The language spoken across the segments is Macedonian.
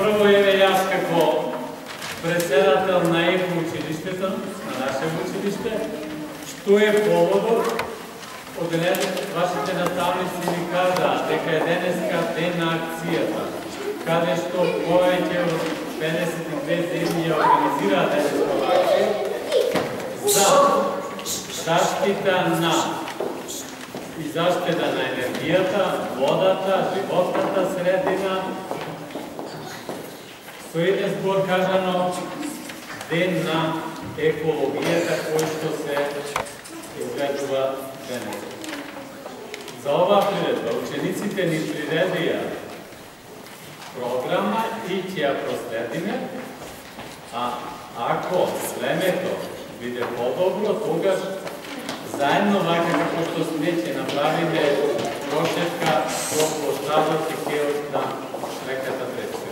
Прво еве јас како председател на ЕКО училиштето, на нашето училиште, што е поводот од вашите наставници ми кажа дека е денеска ден на акцијата, каде што повеќе од 52 земји ја организираат денеска акција за заштита на и заштита на енергијата, водата, животната средина. Со еден збор кажано ден на екологијата кој што се изгледува денес. За оваа приредба учениците ни приредија програма и ќе ја проследиме, а ако времето биде подобро, тогаш заедно вака како што сме ќе направиме прошетка по площадот и кеот на реката Тресна.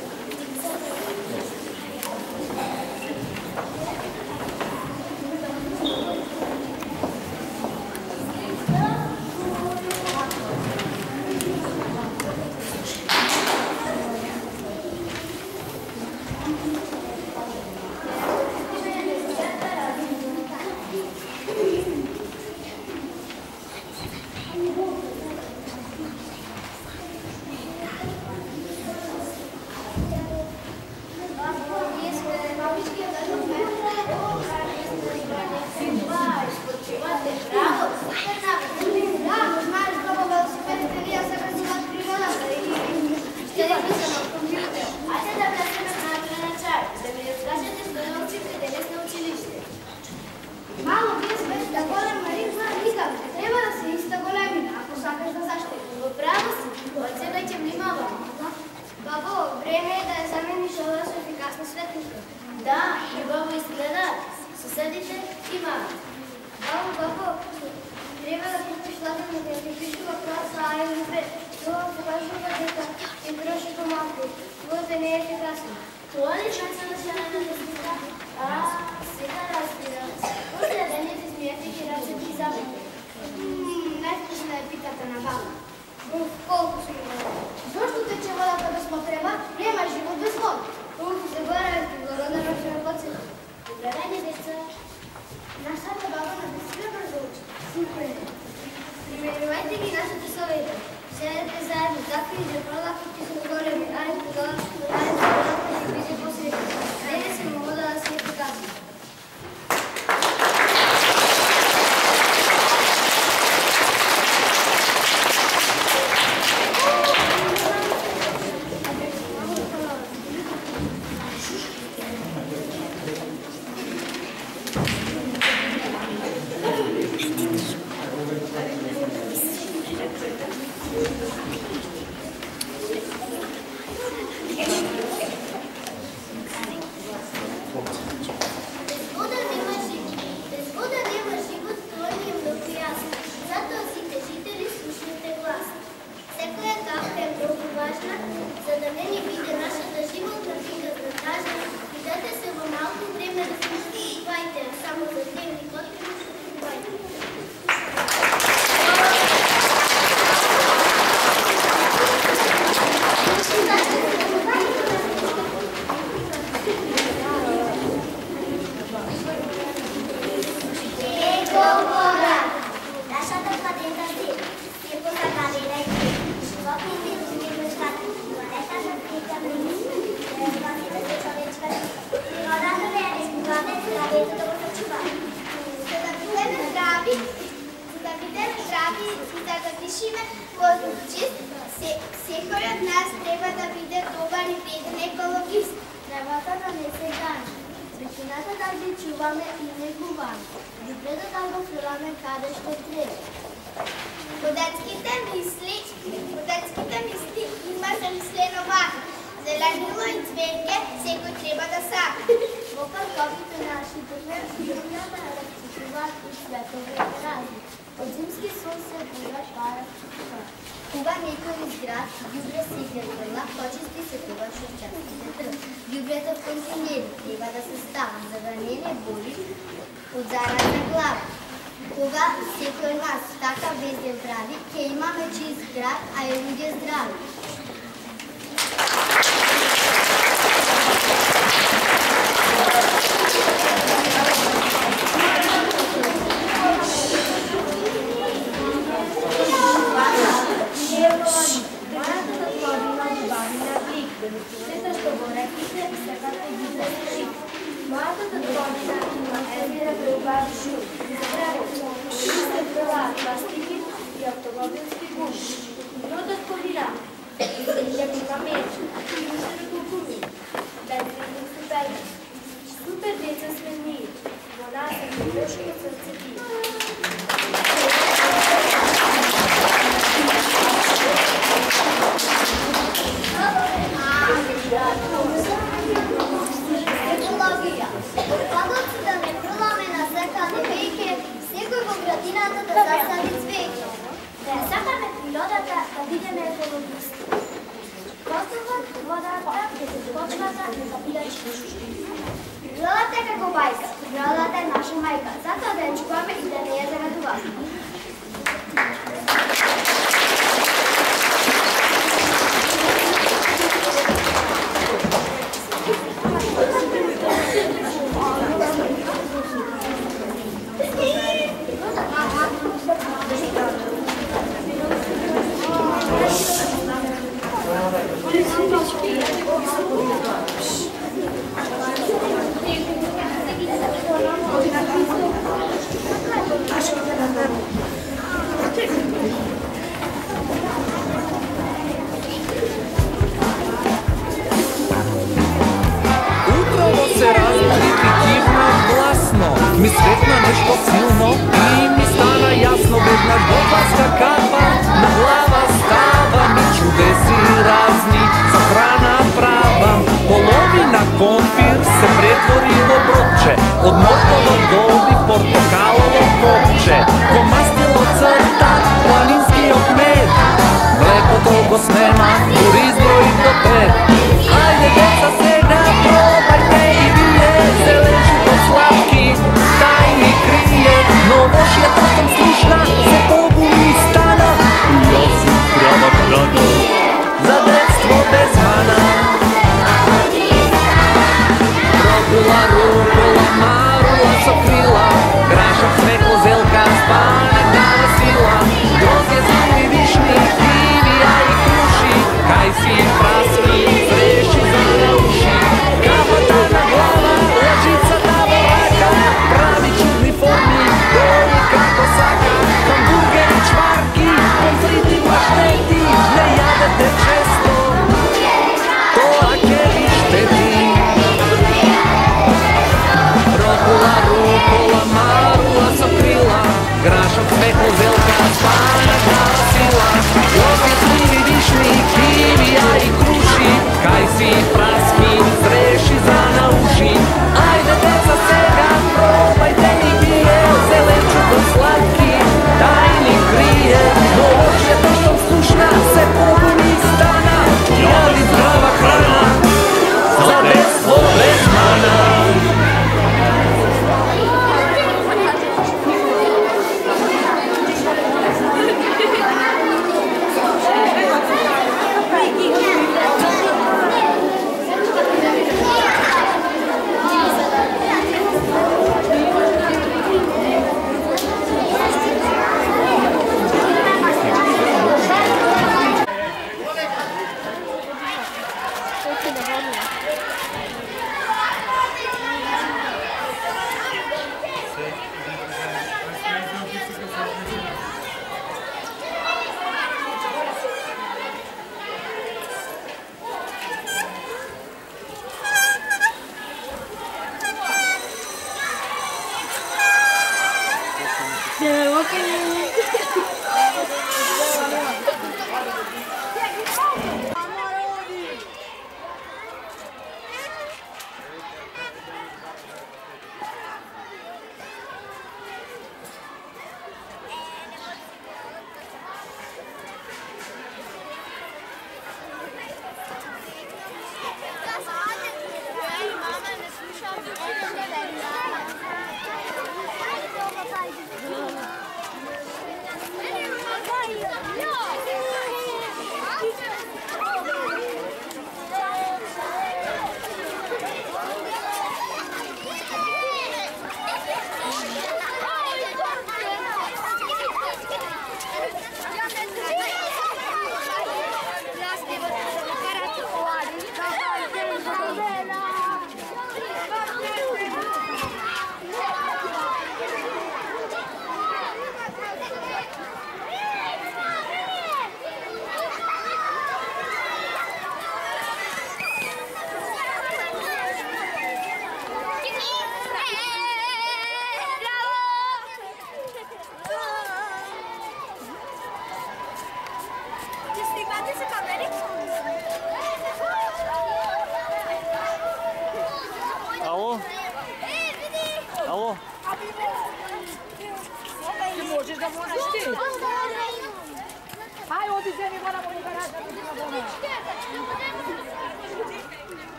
Кога некој изград, ѓубре се изградила, почисти се тогаш од частите тръв. Ѓубрето в контейнери треба да се става, за да не боли од заразна глава. Кога секој од нас така безден прави, ќе имаме чист град, а и луѓе здрави. Сета што го реките, сепак ги зашли. Мојата татковина има Елвира Белбаршу, здраво, шесте прва пластики и автомобилски гуш. Бродот полира, има меч, имаше кукуми, бензин супер. Супер деца сме ние, во нас е Божко срце ти. Екологија. Кладоци да не проламе на сакане веќе, секој во градината да засади цвеќе. Да ја сакаме природата, да бидеме екологисти. Воздухот, водата, почвата, да бидат чисти. Природата е како бајка, природата е наша мајка, затоа да ја чуваме и да не ја заведуваме. Утрало се разбуди и кивна гласно. Ми светна нешто силно и ми стана јасно. Веднаш бобарска капа на глава става. Ми чудеси разни за храна права. Половина конфир се претвори во бродче. Од морково доби портокалово копче. Во мастило црта планинскиот мед. Млекото го снема, дури изброи до 5. Ајде деца сега пробајте и вие. Зеленчуко сладки, тајни крие. Но лошијата сум слушна, се побуни стана. И јас сум здрава храна, за детство без мана. Рокула, рукола, марула со крила. Грашак, смекло, зелка, спанета на сила. Грозје, зимни, вишни, кривија и круши. Кај си праски,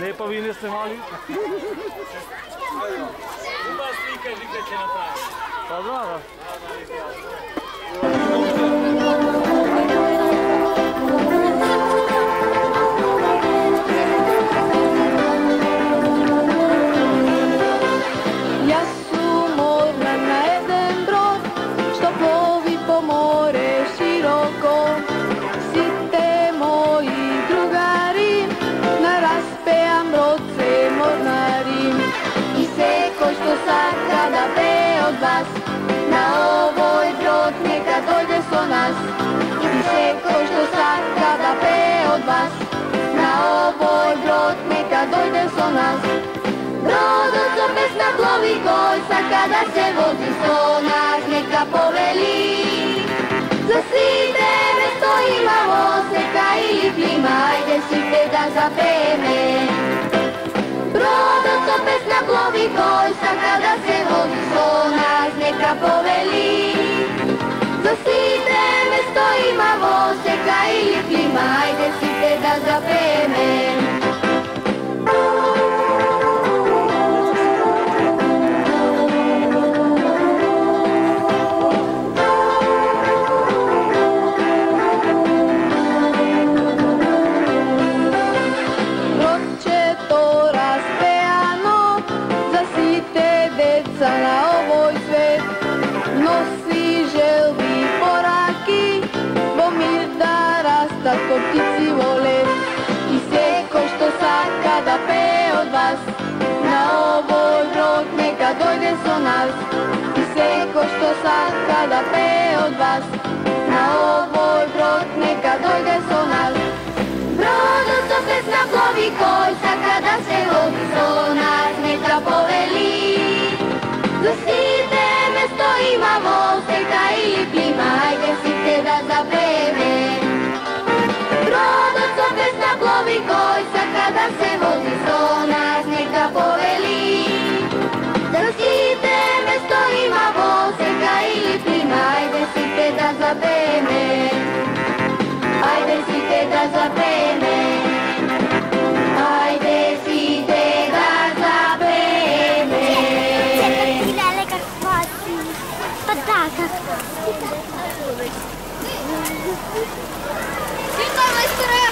Ne, pa vi ne snimali? Ima slika Žika će napraviti. Pa da. Ja su morna na jedan brod, što plovi po more široko. Site moji drugari, na raspejan brod se mornari. I se ko što sad kada pe od vas, na ovoj brod neka dođe so nas. I se ko što sad kada pe od vas, na ovoj brod neka dođe so nas. Brodom co pesna plovi gojsa, kada se vozi so nas neka poveli. Za site me stojima voseka ili plima, ajde site da zapeme. Brodom co pesna plovi gojsa, kada se vozi so nas neka poveli. Za site me stojima voseka ili plima, ajde site da zapeme. Na ovoj svet nosi želbi poraki, bo mir da rasta ko ptici vole. I se ko što sad kada pe od vas, na ovoj brod neka dojde so nas. I se ko što sad kada pe od vas, na ovoj brod neka dojde so nas. Brodom co pesna plovi kojsa, kada se vodi so nas neka poveli. Za site me stojima voseka ili plima, ajde site da zapeme. Brodom co pesna plovi kojsa, kada se vozi so nas neka poveli. Za site me stojima voseka ili plima, ajde site da zapeme. Ajde site da zapeme. Ajde site da zapeme. Pa da, kako? Svi to majstore!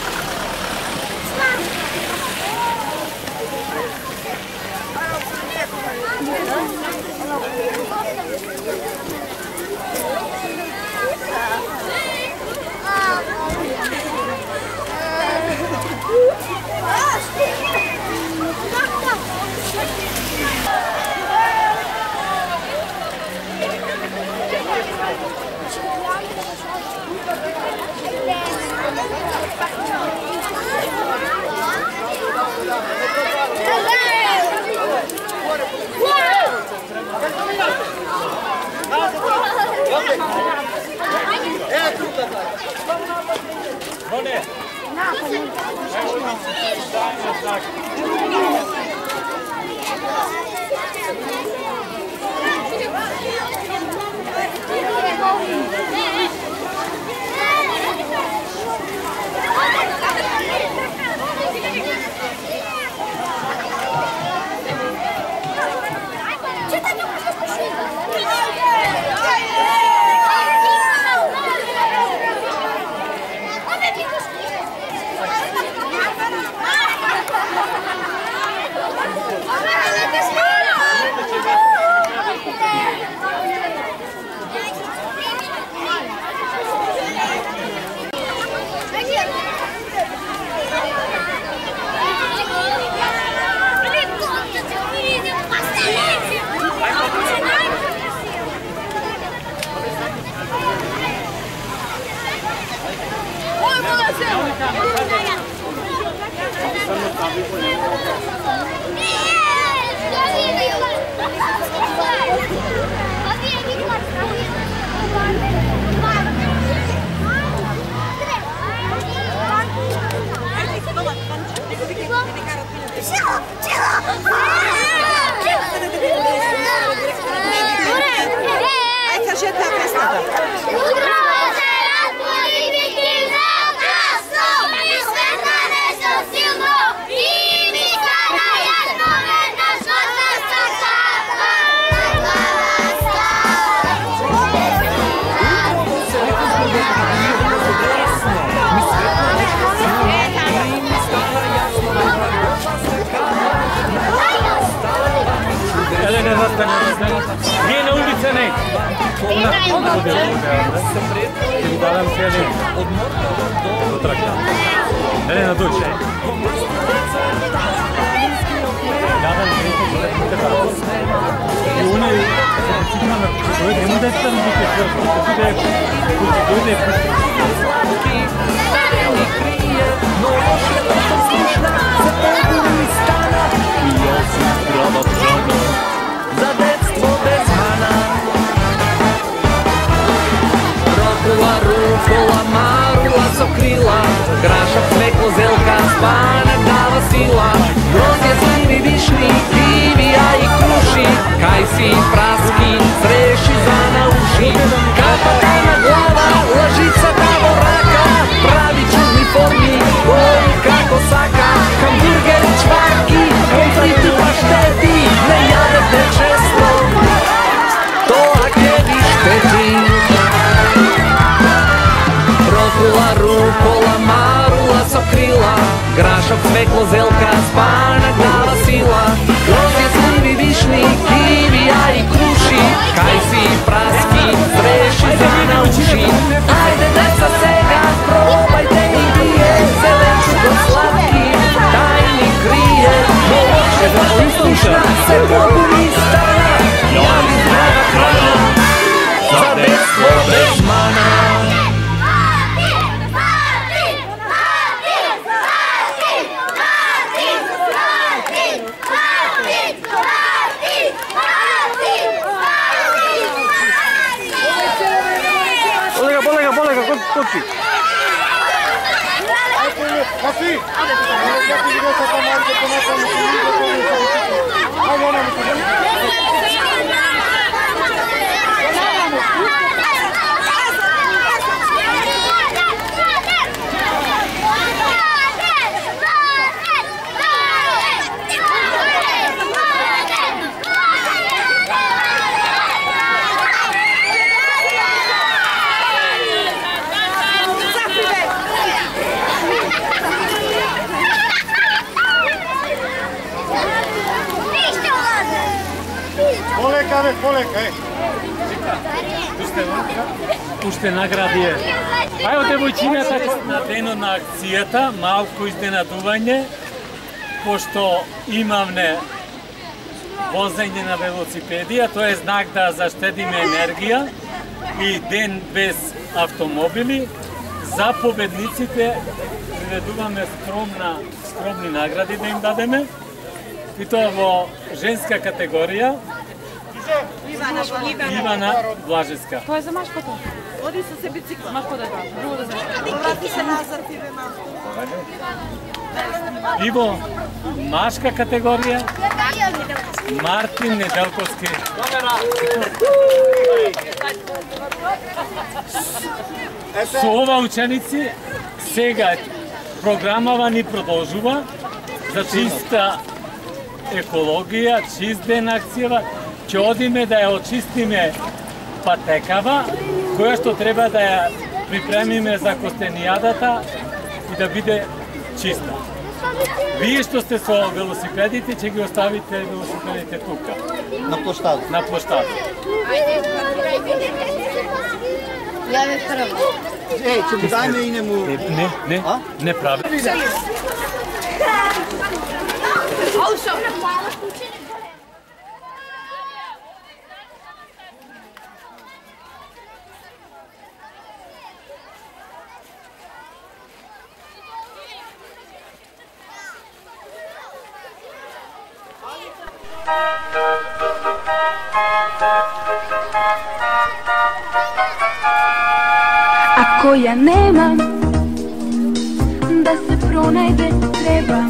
Sene! Ti dam sjedi do traka. Ne, na duće. Jadan i one čovjek nema da je tam bude Slatki, stari krije, no još je poslušna, se poguni stana i osim zdrava žana, za detstvo bez mana. Rokula, rukola, marula, sokrila, grašak, smeklo, zelka, spanak, dava sila, grozje, slivi, višni, kivija i kruši, kajsi, praski, sreši za na uši, kapatana glava, lažica, tavo raka, pravi čudni formi, gori kako saka, hamburgeri, čvarki, konfliti, pašteti, ne jadete često, to akjevi šteti. Rokula, rukola, marula, sokrila, grašak, smeklo, zelka, spanak, glava sila, grozje, slivi, višni, kivija i kruši, kajsi, praski, streši za na uši. Ajde deca sega, probajte i bije, zelenču do slatki, tajni krije, no loše da posluša, se poguni stana, javi zdrava hrana, za detstvo bez mana. Kući. Kasi! Уште награди е. Ајде девојчињата на денот на акцијата, малку изненадување, пошто имавме возење на велосипеди, а тоа е знак да заштедиме енергија и ден без автомобили. За победниците приведуваме скромни награди да им дадеме, и тоа во женска категорија. Ивана Блажевска. Тоа е за машкото. Оди со се бицикла. Машко да е тоа. Друго да знаеш. Врати се назад, Иве малку. Иво, машка категорија. Мартин Неделковски. Со ова ученици сега програмава ни продолжува за чиста екологија, чист ден акцијава. Ќе одиме да ја очистиме патекава, која што треба да ја припремиме за костенијадата и да биде чиста. Вие што сте со велосипедите, ќе ги оставите велосипедите тука. На площад. На площад. Ја ве прво. Ќе му дајме и нему... Не прави. Ako ja nemam, da se pronaјде треба,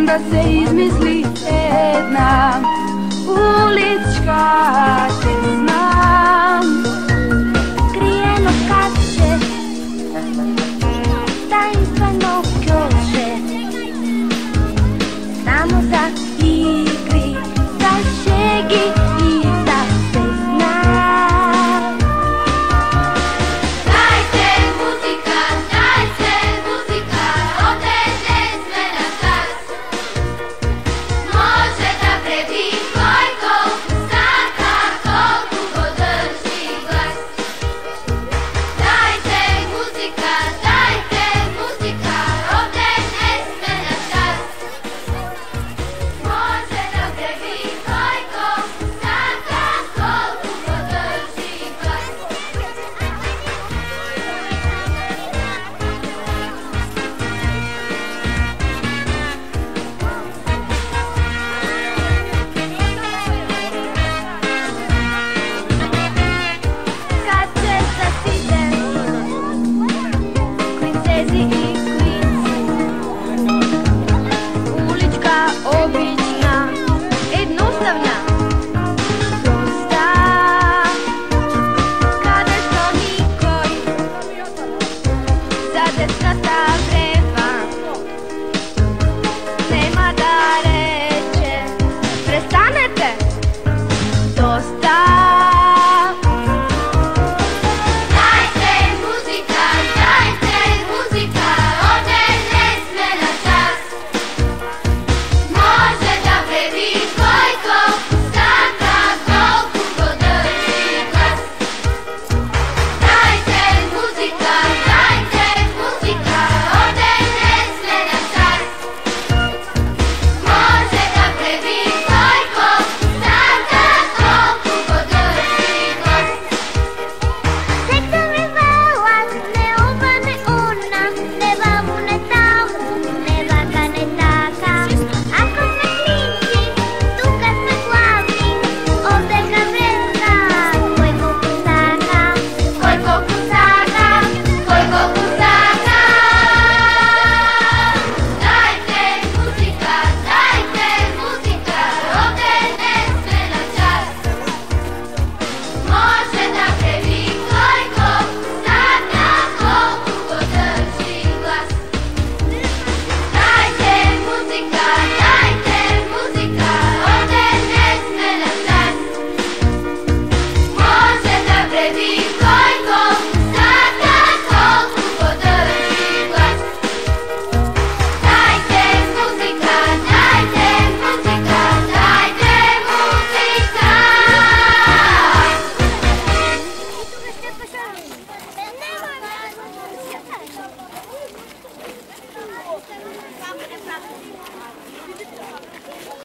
da se izmisli jedna ulička tesna, krijeno kače, tajinstveno kjoše, samo za igri, za šegi i za pesna. Dajte muzika, oteže sve na čas. Može da prebi Gojko, Stanka, da